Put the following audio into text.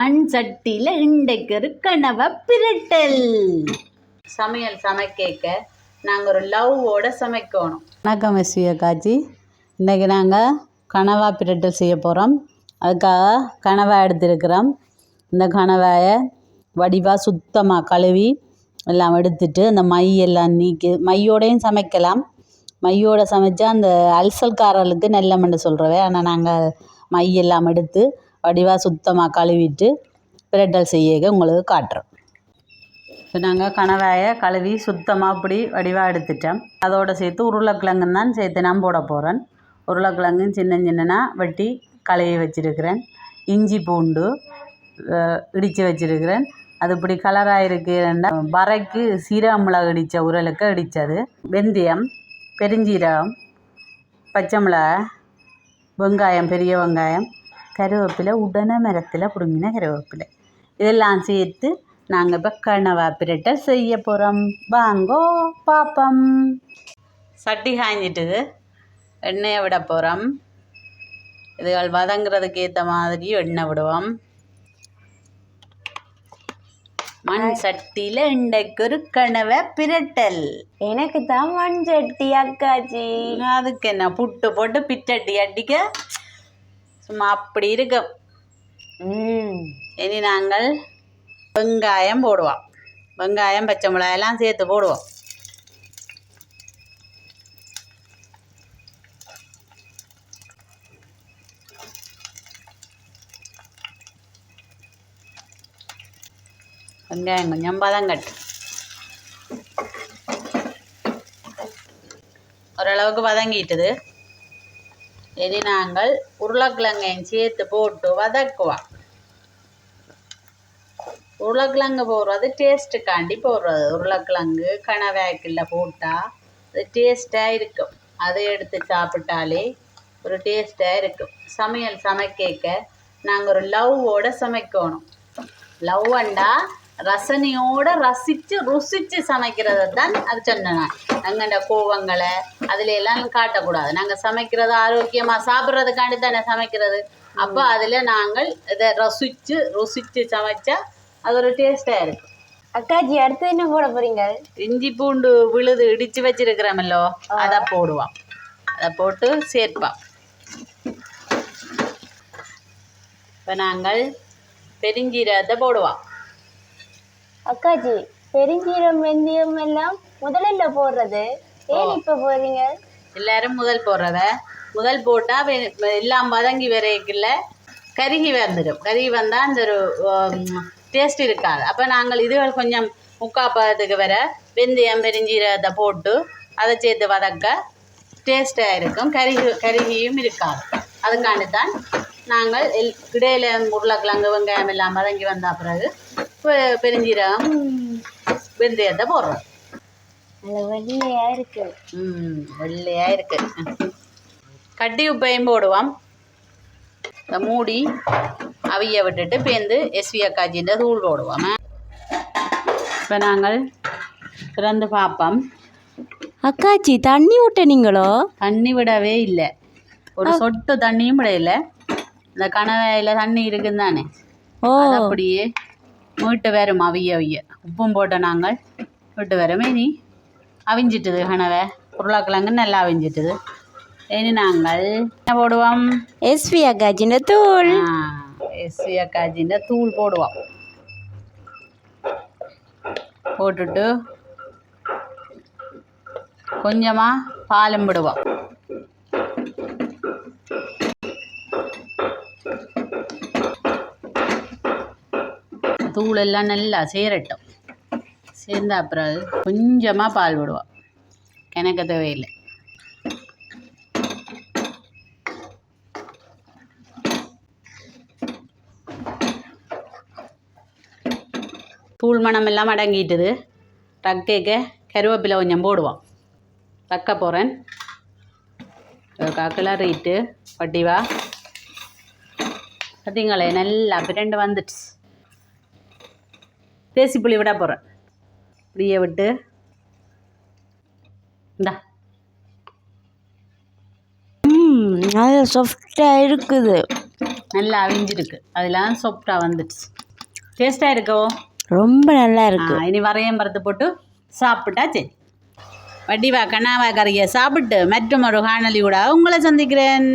மண் சட்டியில் இன்றைக்கு ஒரு கனவா பிரட்டல். சமையல் சமைக்க நாங்கள் ஒரு லவ்வோட சமைக்கணும். வணக்கம் எஸ்வியா காட்சி. இன்றைக்கி நாங்கள் கனவா பிரட்டல் செய்ய போகிறோம். அதுக்காக கனவாய் எடுத்துருக்கிறோம். இந்த கனவாயை வடிவாக சுத்தமாக கழுவி எல்லாம் எடுத்துட்டு அந்த மையெல்லாம் நீக்கி, மையோடையும் சமைக்கலாம். மையோடு சமைச்சா அந்த அல்சல்காரர்களுக்கு நல்லமென்று சொல்கிறவே. ஆனால் நாங்கள் மையெல்லாம் எடுத்து வடிவாக சுத்தமாக கழுவிட்டு பிரட்டல் செய்ய உங்களுக்கு காட்டுறோம். இப்போ நாங்கள் கனவாயை கழுவி சுத்தமாக இப்படி வடிவாக எடுத்துட்டோம். அதோடு சேர்த்து உருளைக்கிழங்கு தான் சேர்த்து நான் போட போகிறேன். உருளைக்கிழங்கும் சின்ன சின்னனாக வெட்டி கழுவி வச்சுருக்கிறேன். இஞ்சி பூண்டு இடித்து வச்சுருக்கிறேன். அது இப்படி கலராக இருக்குன்னா வரைக்கு சீரக மிளகு இடித்த உரலுக்கு இடித்தது, வெந்தயம், பெருஞ்சீரகம், பச்சை மிளகாய், வெங்காயம், பெரிய வெங்காயம், கருவேப்பிலை, உடனே மரத்தில் பிடுங்கின கருவேப்பிலை, இதெல்லாம் சேர்த்து நாங்கள் இப்போ கனவா பிரட்டல் செய்ய போகிறோம். வாங்கோ பாப்பம். சட்டி காய்ஞ்சிட்டுது, எண்ணெயை விட போகிறோம். இதுகள் வதங்குறதுக்கு ஏற்ற மாதிரி எண்ணெய் விடுவோம். மண் சட்டியில் இன்றைக்கு ஒரு கனவா பிரட்டல். எனக்கு தான் மண் சட்டி அக்காச்சி. அதுக்கு என்ன புட்டு போட்டு பிச்சட்டி அடிக்க சும்மா அப்படி இருக்கும். இனி நாங்கள் வெங்காயம் போடுவோம். வெங்காயம், பச்சை மிளகாயெல்லாம் சேர்த்து போடுவோம். வெங்காயம் கொஞ்சம் வதங்கட்டும். ஓரளவுக்கு வதங்கிட்டுது. இனி நாங்கள் உருளைக்கிழங்கையும் சேர்த்து போட்டு வதக்குவோம். உருளைக்கிழங்கு போடுறது டேஸ்ட்டுக்காண்டி போடுறது. உருளைக்கிழங்கு கனவாய்க்குள்ள போட்டால் அது டேஸ்ட்டாக இருக்கும். அதை எடுத்து சாப்பிட்டாலே ஒரு டேஸ்ட்டாக இருக்கும். சமையல் சமைக்க நாங்கள் ஒரு லவ்வோடு சமைக்கணும். லவ்வண்டா ரசனையோடு ருசித்து சமைக்கிறது தான் அது சொன்னேன். எங்கள்ட கோவங்களை அதில் எல்லாம் காட்டக்கூடாது. நாங்கள் சமைக்கிறது ஆரோக்கியமாக சாப்பிட்றதுக்காண்டி தானே சமைக்கிறது. அப்போ அதில் நாங்கள் இதை ருசித்து சமைச்சா அது ஒரு டேஸ்ட்டாக இருக்கும். அக்காச்சி, அடுத்து என்ன போட போகிறீங்க? இஞ்சி பூண்டு விழுது இடித்து வச்சிருக்கிறோமல்லோ, அதை போடுவோம். அதை போட்டு சேர்ப்போம். இப்போ நாங்கள் பெருஞ்சீரகத்தை போடுவோம். அக்காச்சி, பெருஞ்சீரம், வெந்தயம் எல்லாம் முதல்ல போடுறது, ஏன் இப்போ போடுறீங்க? எல்லாரும் முதல் போட்டால் எல்லாம் வதங்கி வரைக்குள்ள கருகி வந்துடும். கருகி வந்தால் அந்த ஒரு டேஸ்ட் இருக்காது. அப்போ நாங்கள் இதுகள் கொஞ்சம் முக்காப்பதத்துக்கு வர வெந்தயம், பெருஞ்சீரகத்தை போட்டு அதை சேர்த்து வதக்க டேஸ்ட்டாக இருக்கும். கருகியும் இருக்காது. அதுக்காண்டி தான் நாங்கள் இடையில உருளைக்கிழங்கு, வெங்காயம் எல்லாம் வதங்கி வந்த பிறகு பெருஞ்சீரகம், வெந்தயத்தை போடுறோம். வெள்ளையாக இருக்கு. வெள்ளையாக இருக்கு. கட்டி உப்பையும் போடுவோம். இந்த மூடி அவிய விட்டுட்டு பேருந்து எஸ்வியா காய்ச்சின்ற தூள் போடுவோம். இப்போ நாங்கள் திறந்து பார்ப்போம். அக்காச்சி, தண்ணி விட்டனீங்களோ? தண்ணி விடவே இல்லை. ஒரு சொட்டு தண்ணியும் விடையில. இந்த கனவாயில் தண்ணி இருக்குன்னு தானே, அப்படியே மீட்டு வரும். அவிய உப்பும் போட்ட நாங்கள் மீட்டு வரும். இனி அவிஞ்சிட்டுது கனவை. உருளைக்கிழங்கு நல்லா அவிஞ்சிட்டுது. இனி நாங்கள் என்ன போடுவோம்? எஸ்வியா காய்ச்சின்ற தூள். எஸ்வியா காய்ச்சின்ற தூள் போடுவோம். போட்டுட்டு கொஞ்சமாக பாலும் விடுவோம். தூளெல்லாம் நல்லா சேரட்டும். சேர்ந்த அப்புறம் கொஞ்சமாக பால் விடுவோம். கிணக்க தேவையில்லை. தூள் மணம் எல்லாம் அடங்கிட்டுது. ரக்கைக்க கருவேப்பிலை கொஞ்சம் போடுவோம். ரக்க போகிறேன். கிளறிட்டு வட்டிவா பார்த்தீங்களே, நல்லா பிரண்டு வந்துட்டு. தேசிப்புளி விட போகிறேன். இப்படியே விட்டு இந்தா நல்லா சாஃப்டாக இருக்குது. நல்லா அவிஞ்சிருக்கு, அதெல்லாம் சாஃப்டாக வந்துடுச்சு. டேஸ்ட்டாக இருக்கோ? ரொம்ப நல்லா இருக்கு. இனி வரையம் பருத்து போட்டு சாப்பிட்டா சரி. வடிவா கனாவா கறியை சாப்பிட்டு மற்றும் ஒரு காணொலி கூட உங்களை சந்திக்கிறேன்.